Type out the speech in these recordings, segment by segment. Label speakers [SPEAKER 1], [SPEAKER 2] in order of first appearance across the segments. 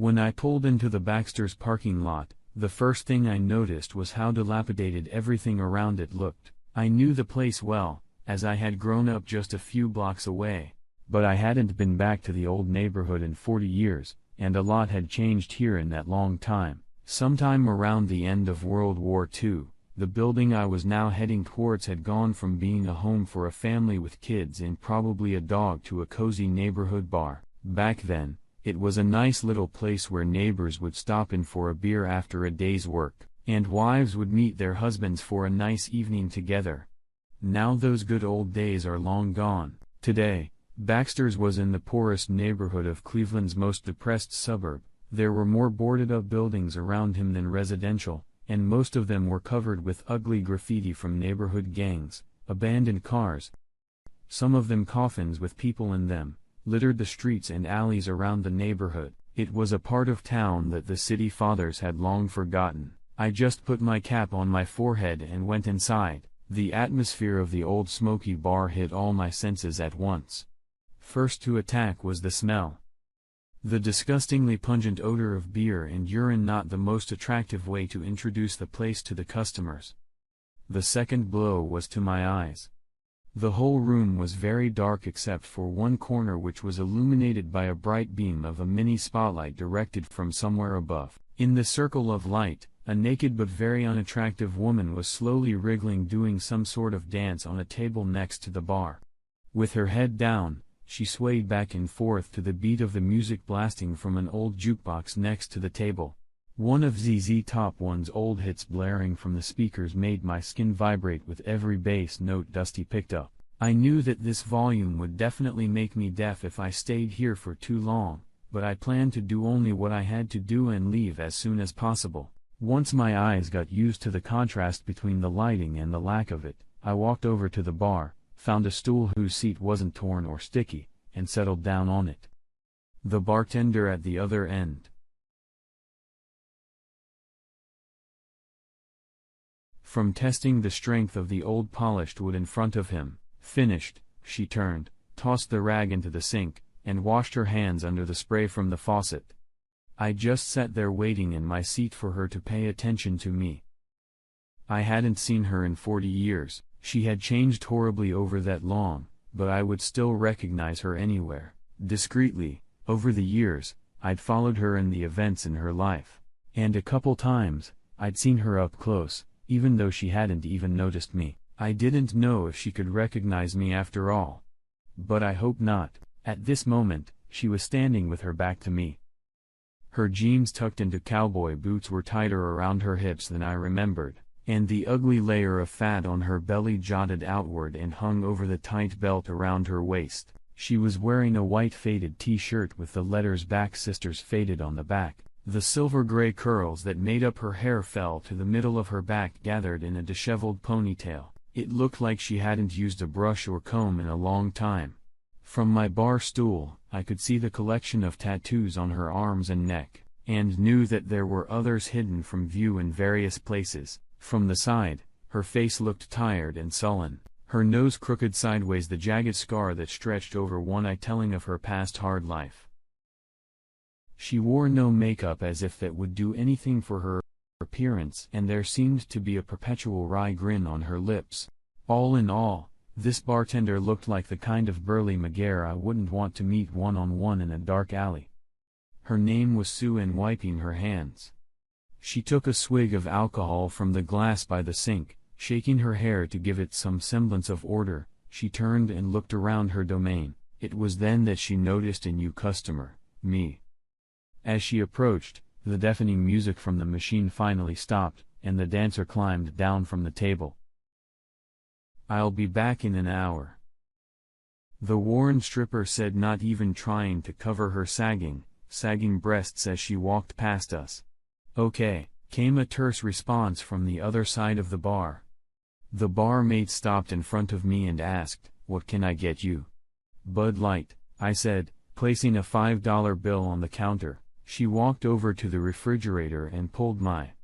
[SPEAKER 1] When I pulled into the Baxter's parking lot, the first thing I noticed was how dilapidated everything around it looked. I knew the place well, as I had grown up just a few blocks away, but I hadn't been back to the old neighborhood in 40 years, and a lot had changed here in that long time. Sometime around the end of World War II, the building I was now heading towards had gone from being a home for a family with kids and probably a dog to a cozy neighborhood bar. Back then, it was a nice little place where neighbors would stop in for a beer after a day's work, and wives would meet their husbands for a nice evening together. Now those good old days are long gone. Today, Baxter's was in the poorest neighborhood of Cleveland's most depressed suburb. There were more boarded-up buildings around him than residential, and most of them were covered with ugly graffiti from neighborhood gangs. Abandoned cars, some of them coffins with people in them, littered the streets and alleys around the neighborhood. It was a part of town that the city fathers had long forgotten. I just put my cap on my forehead and went inside. The atmosphere of the old smoky bar hit all my senses at once. First to attack was the smell. The disgustingly pungent odor of beer and urine, not the most attractive way to introduce the place to the customers. The second blow was to my eyes. The whole room was very dark except for one corner, which was illuminated by a bright beam of a mini spotlight directed from somewhere above. In the circle of light, a naked but very unattractive woman was slowly wriggling, doing some sort of dance on a table next to the bar. With her head down, she swayed back and forth to the beat of the music blasting from an old jukebox next to the table. One of ZZ Top 1's old hits blaring from the speakers made my skin vibrate with every bass note Dusty picked up. I knew that this volume would definitely make me deaf if I stayed here for too long, but I planned to do only what I had to do and leave as soon as possible. Once my eyes got used to the contrast between the lighting and the lack of it, I walked over to the bar, found a stool whose seat wasn't torn or sticky, and settled down on it. The bartender at the other end. From testing the strength of the old polished wood in front of him, finished, she turned, tossed the rag into the sink, and washed her hands under the spray from the faucet. I just sat there waiting in my seat for her to pay attention to me. I hadn't seen her in 40 years, she had changed horribly over that long, but I would still recognize her anywhere. Discreetly, over the years, I'd followed her in the events in her life. And a couple times, I'd seen her up close, even though she hadn't even noticed me. I didn't know if she could recognize me after all. But I hope not. At this moment, she was standing with her back to me. Her jeans tucked into cowboy boots were tighter around her hips than I remembered, and the ugly layer of fat on her belly jutted outward and hung over the tight belt around her waist. She was wearing a white faded t-shirt with the letters Back Sisters faded on the back. The silver-gray curls that made up her hair fell to the middle of her back, gathered in a disheveled ponytail. It looked like she hadn't used a brush or comb in a long time. From my bar stool, I could see the collection of tattoos on her arms and neck, and knew that there were others hidden from view in various places. From the side, her face looked tired and sullen, her nose crooked sideways, the jagged scar that stretched over one eye telling of her past hard life. She wore no makeup, as if that would do anything for her appearance, and there seemed to be a perpetual wry grin on her lips. All in all, this bartender looked like the kind of burly McGare I wouldn't want to meet one-on-one in a dark alley. Her name was Sue, and wiping her hands, she took a swig of alcohol from the glass by the sink, shaking her hair to give it some semblance of order. She turned and looked around her domain. It was then that she noticed a new customer, me. As she approached, the deafening music from the machine finally stopped, and the dancer climbed down from the table. "I'll be back in an hour," the worn stripper said, not even trying to cover her sagging breasts as she walked past us. "Okay," came a terse response from the other side of the bar. The barmaid stopped in front of me and asked, "What can I get you?" "Bud Light," I said, placing a $5 bill on the counter. She walked over to the refrigerator and pulled my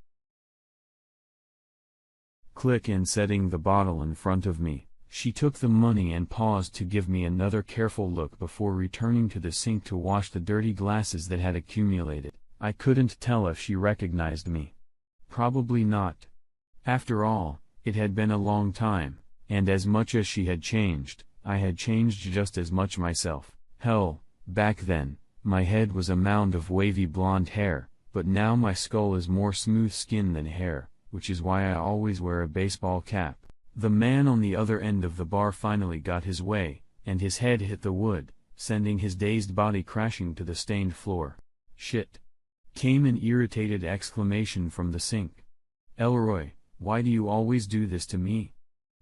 [SPEAKER 1] click in, setting the bottle in front of me. She took the money and paused to give me another careful look before returning to the sink to wash the dirty glasses that had accumulated. I couldn't tell if she recognized me. Probably not. After all, it had been a long time, and as much as she had changed, I had changed just as much myself. Hell, back then, my head was a mound of wavy blonde hair, but now my skull is more smooth skin than hair, which is why I always wear a baseball cap. The man on the other end of the bar finally got his way, and his head hit the wood, sending his dazed body crashing to the stained floor. "Shit!" came an irritated exclamation from the sink. "Elroy, why do you always do this to me?"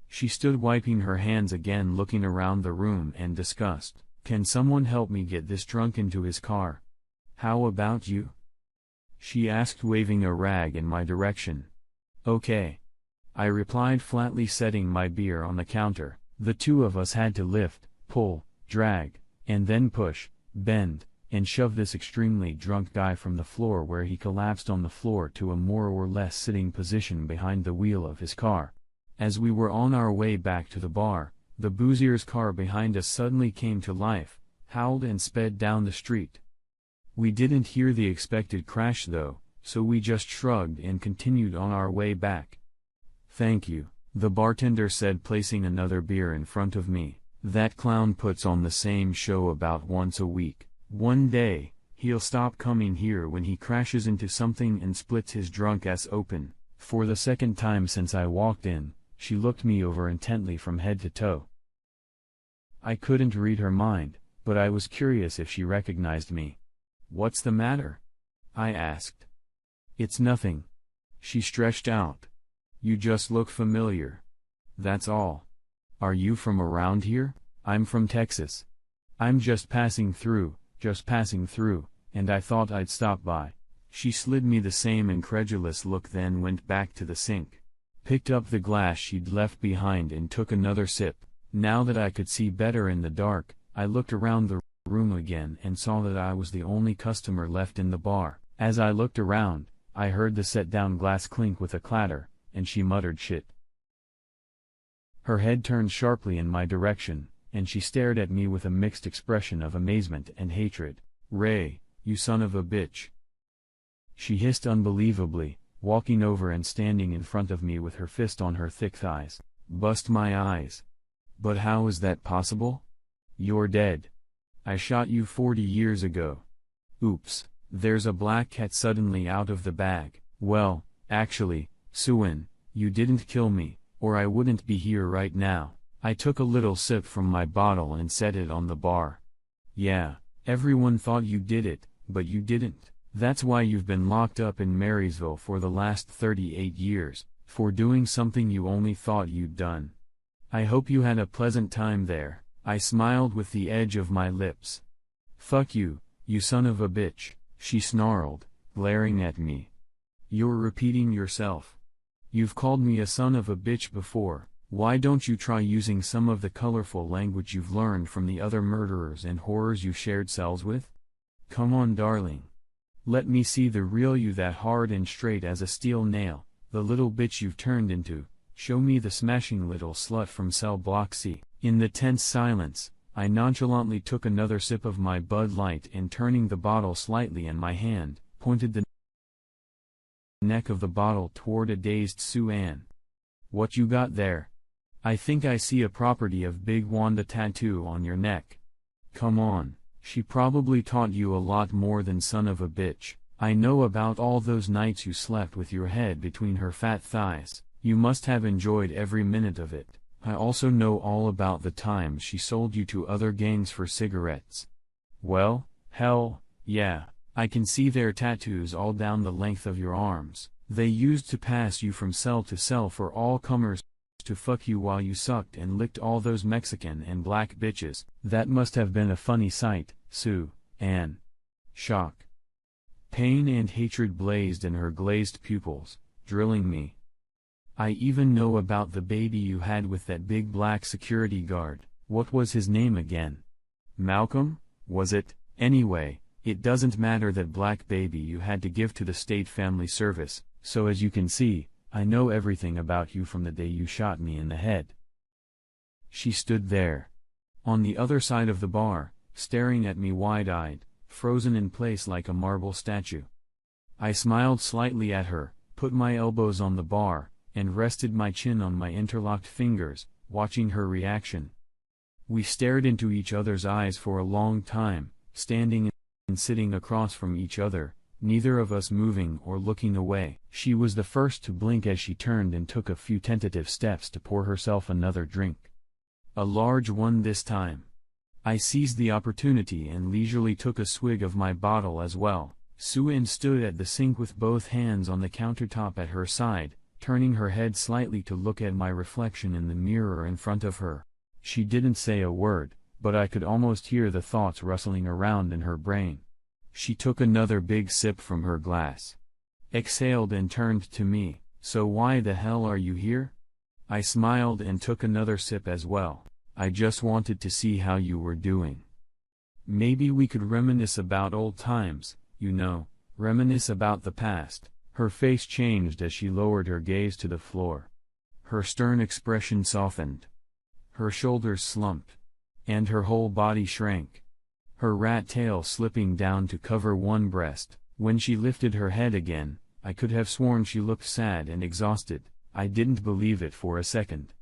[SPEAKER 1] She stood wiping her hands again, looking around the room in disgust. "Can someone help me get this drunk into his car?" "How about you?" she asked, waving a rag in my direction. "Okay," I replied flatly, setting my beer on the counter. The two of us had to lift, pull, drag, and then push, bend, and shove this extremely drunk guy from the floor where he collapsed on the floor to a more or less sitting position behind the wheel of his car. As we were on our way back to the bar, the boozier's car behind us suddenly came to life, howled and sped down the street. We didn't hear the expected crash though, so we just shrugged and continued on our way back. "Thank you," the bartender said, placing another beer in front of me. "That clown puts on the same show about once a week. One day, he'll stop coming here when he crashes into something and splits his drunk ass open." For the second time since I walked in, she looked me over intently from head to toe. I couldn't read her mind, but I was curious if she recognized me. "What's the matter?" I asked. "It's nothing." She stretched out. "You just look familiar. That's all. Are you from around here?" "I'm from Texas. I'm just passing through, and I thought I'd stop by." She slid me the same incredulous look, then went back to the sink, picked up the glass she'd left behind and took another sip. Now that I could see better in the dark, I looked around the room again and saw that I was the only customer left in the bar. As I looked around, I heard the set-down glass clink with a clatter, and she muttered shit. Her head turned sharply in my direction, and she stared at me with a mixed expression of amazement and hatred. "Ray, you son of a bitch!" she hissed unbelievably, walking over and standing in front of me with her fist on her thick thighs. Bust my eyes. "But how is that possible? You're dead. I shot you 40 years ago." "Oops." There's a black cat suddenly out of the bag. "Well, actually, Suin, you didn't kill me, or I wouldn't be here right now." I took a little sip from my bottle and set it on the bar. "Yeah, everyone thought you did it, but you didn't. That's why you've been locked up in Marysville for the last 38 years, for doing something you only thought you'd done. I hope you had a pleasant time there." I smiled with the edge of my lips. "Fuck you, you son of a bitch," she snarled, glaring at me. "You're repeating yourself. You've called me a son of a bitch before. Why don't you try using some of the colorful language you've learned from the other murderers and horrors you shared cells with? Come on, darling. Let me see the real you, that hard and straight as a steel nail, the little bitch you've turned into. Show me the smashing little slut from cell block C." In the tense silence, I nonchalantly took another sip of my Bud Light and, turning the bottle slightly in my hand, pointed the neck of the bottle toward a dazed Sue Ann. "What you got there? I think I see a property of Big Wanda tattoo on your neck. Come on, she probably taught you a lot more than son of a bitch. I know about all those nights you slept with your head between her fat thighs. You must have enjoyed every minute of it. I also know all about the times she sold you to other gangs for cigarettes." "Well, hell, yeah, I can see their tattoos all down the length of your arms. They used to pass you from cell to cell for all comers to fuck you while you sucked and licked all those Mexican and black bitches. That must have been a funny sight, Sue Ann." Shock, pain and hatred blazed in her glazed pupils, drilling me. "I even know about the baby you had with that big black security guard. What was his name again? Malcolm, was it? Anyway, it doesn't matter that black baby you had to give to the state family service, so as you can see, I know everything about you from the day you shot me in the head." She stood there, on the other side of the bar, staring at me wide-eyed, frozen in place like a marble statue. I smiled slightly at her, put my elbows on the bar, and rested my chin on my interlocked fingers, watching her reaction. We stared into each other's eyes for a long time, standing and sitting across from each other, neither of us moving or looking away. She was the first to blink as she turned and took a few tentative steps to pour herself another drink. A large one this time. I seized the opportunity and leisurely took a swig of my bottle as well. Sue-In stood at the sink with both hands on the countertop at her side, turning her head slightly to look at my reflection in the mirror in front of her. She didn't say a word, but I could almost hear the thoughts rustling around in her brain. She took another big sip from her glass. Exhaled and turned to me. "So why the hell are you here?" I smiled and took another sip as well. "I just wanted to see how you were doing. Maybe we could reminisce about old times, you know, reminisce about the past." Her face changed as she lowered her gaze to the floor. Her stern expression softened. Her shoulders slumped. And her whole body shrank. Her rat tail slipping down to cover one breast. When she lifted her head again, I could have sworn she looked sad and exhausted. I didn't believe it for a second.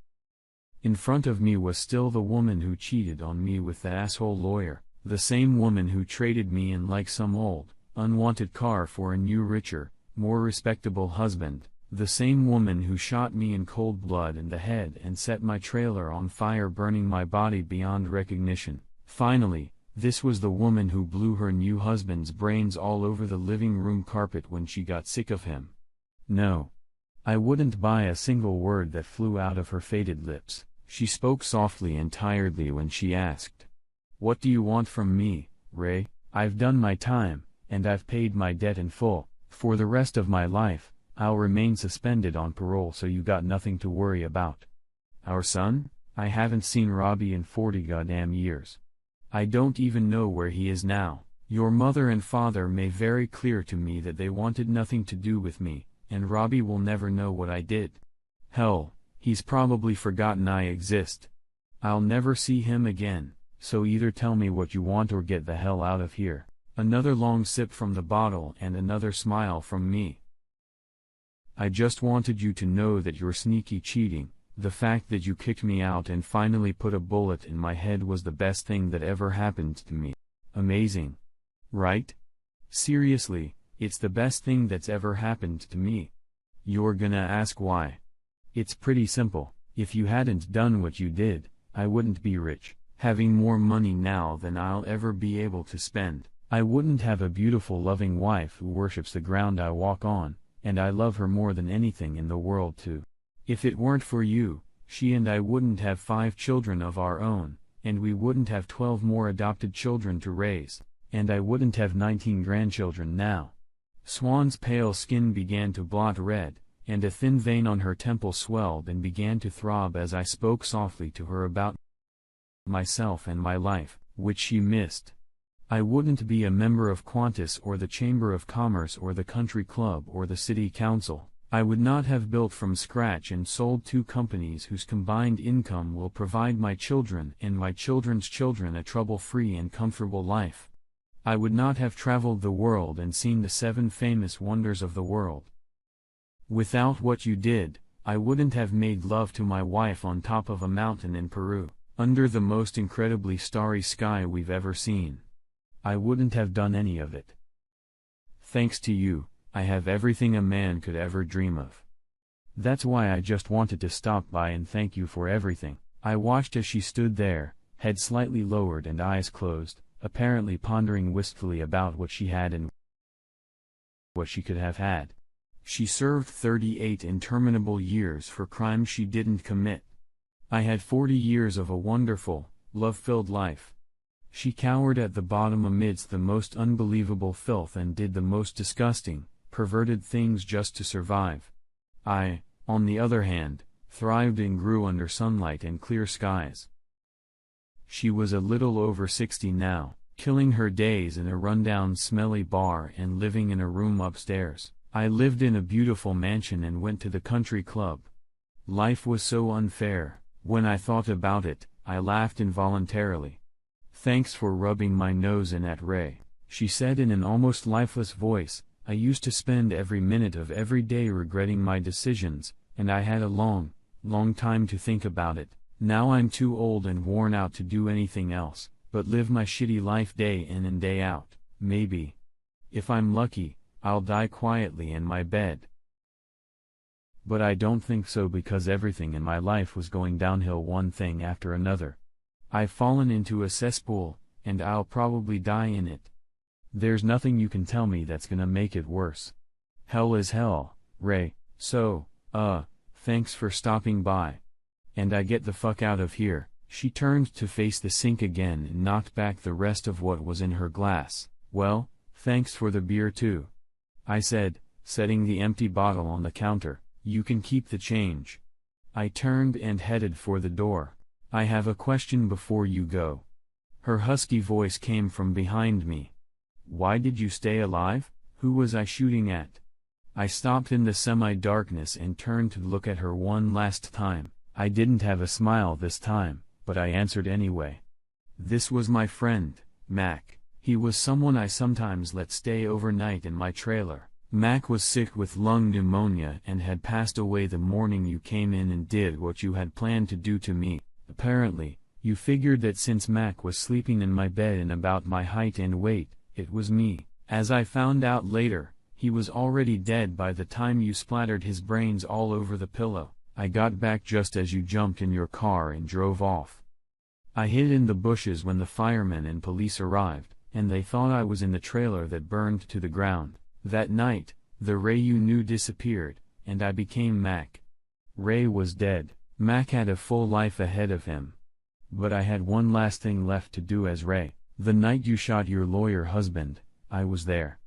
[SPEAKER 1] In front of me was still the woman who cheated on me with that asshole lawyer, the same woman who traded me in like some old, unwanted car for a new richer, more respectable husband, the same woman who shot me in cold blood in the head and set my trailer on fire, burning my body beyond recognition. Finally, this was the woman who blew her new husband's brains all over the living room carpet when she got sick of him. No. I wouldn't buy a single word that flew out of her faded lips. She spoke softly and tiredly when she asked, "What do you want from me, Ray?" "I've done my time, and I've paid my debt in full. For the rest of my life, I'll remain suspended on parole, so you got nothing to worry about." "Our son? I haven't seen Robbie in 40 goddamn years. I don't even know where he is now. Your mother and father made very clear to me that they wanted nothing to do with me, and Robbie will never know what I did. Hell, he's probably forgotten I exist. I'll never see him again, so either tell me what you want or get the hell out of here." Another long sip from the bottle and another smile from me. "I just wanted you to know that your sneaky cheating, the fact that you kicked me out and finally put a bullet in my head, was the best thing that ever happened to me. Amazing. Right? Seriously, it's the best thing that's ever happened to me. You're gonna ask why? It's pretty simple. If you hadn't done what you did, I wouldn't be rich, having more money now than I'll ever be able to spend. I wouldn't have a beautiful loving wife who worships the ground I walk on, and I love her more than anything in the world too. If it weren't for you, she and I wouldn't have 5 children of our own, and we wouldn't have 12 more adopted children to raise, and I wouldn't have 19 grandchildren now." Swan's pale skin began to blot red, and a thin vein on her temple swelled and began to throb as I spoke softly to her about myself and my life, which she missed. I wouldn't be a member of Qantas or the Chamber of Commerce or the country club or the city council. I would not have built from scratch and sold 2 companies whose combined income will provide my children and my children's children a trouble-free and comfortable life. I would not have traveled the world and seen the 7 famous wonders of the world. Without what you did, I wouldn't have made love to my wife on top of a mountain in Peru, under the most incredibly starry sky we've ever seen. I wouldn't have done any of it. Thanks to you, I have everything a man could ever dream of. That's why I just wanted to stop by and thank you for everything." I watched as she stood there, head slightly lowered and eyes closed, apparently pondering wistfully about what she had and what she could have had. She served 38 interminable years for crimes she didn't commit. I had 40 years of a wonderful, love-filled life. She cowered at the bottom amidst the most unbelievable filth and did the most disgusting, perverted things just to survive. I, on the other hand, thrived and grew under sunlight and clear skies. She was a little over 60 now, killing her days in a rundown smelly bar and living in a room upstairs. I lived in a beautiful mansion and went to the country club. Life was so unfair. When I thought about it, I laughed involuntarily. "Thanks for rubbing my nose in at Ray," she said in an almost lifeless voice, I used to spend every minute of every day regretting my decisions, and I had a long, long time to think about it. Now I'm too old and worn out to do anything else, but live my shitty life day in and day out. Maybe, if I'm lucky, I'll die quietly in my bed. But I don't think so, because everything in my life was going downhill, one thing after another. I've fallen into a cesspool, and I'll probably die in it. There's nothing you can tell me that's gonna make it worse. Hell is hell, Ray, so, thanks for stopping by. And I get the fuck out of here. She turned to face the sink again and knocked back the rest of what was in her glass. Well, thanks for the beer too, I said, setting the empty bottle on the counter. You can keep the change. I turned and headed for the door. I have a question before you go. Her husky voice came from behind me. Why did you stay alive? Who was I shooting at? I stopped in the semi-darkness and turned to look at her one last time. I didn't have a smile this time, but I answered anyway. This was my friend, Mac. He was someone I sometimes let stay overnight in my trailer. Mac was sick with lung pneumonia and had passed away the morning you came in and did what you had planned to do to me. Apparently, you figured that since Mac was sleeping in my bed and about my height and weight, it was me. As I found out later, he was already dead by the time you splattered his brains all over the pillow. I got back just as you jumped in your car and drove off. I hid in the bushes when the firemen and police arrived, and they thought I was in the trailer that burned to the ground. That night, the Ray you knew disappeared, and I became Mac. Ray was dead. Mac had a full life ahead of him. But I had one last thing left to do as Ray. The night you shot your lawyer husband, I was there.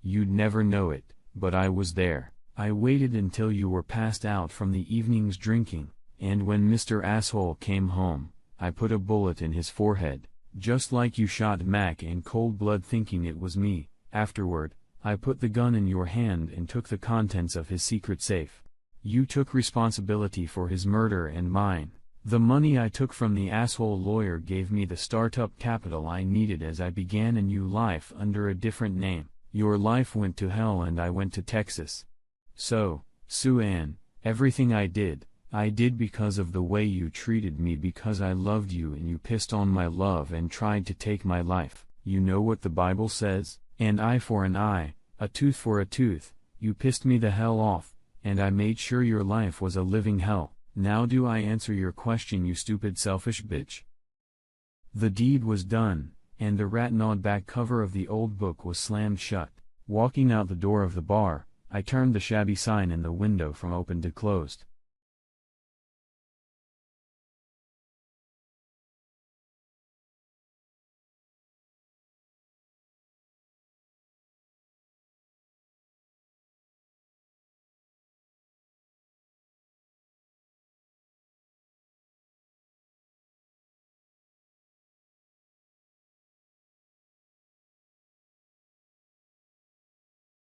[SPEAKER 1] You'd never know it, but I was there. I waited until you were passed out from the evening's drinking, and when Mr. Asshole came home, I put a bullet in his forehead, just like you shot Mac in cold blood thinking it was me. Afterward, I put the gun in your hand and took the contents of his secret safe. You took responsibility for his murder and mine. The money I took from the asshole lawyer gave me the startup capital I needed as I began a new life under a different name. Your life went to hell and I went to Texas. So, Sue Ann, everything I did because of the way you treated me, because I loved you and you pissed on my love and tried to take my life. You know what the Bible says? An eye for an eye, a tooth for a tooth. You pissed me the hell off, and I made sure your life was a living hell. Now do I answer your question, you stupid selfish bitch? The deed was done, and the rat-gnawed back cover of the old book was slammed shut. Walking out the door of the bar, I turned the shabby sign in the window from open to closed.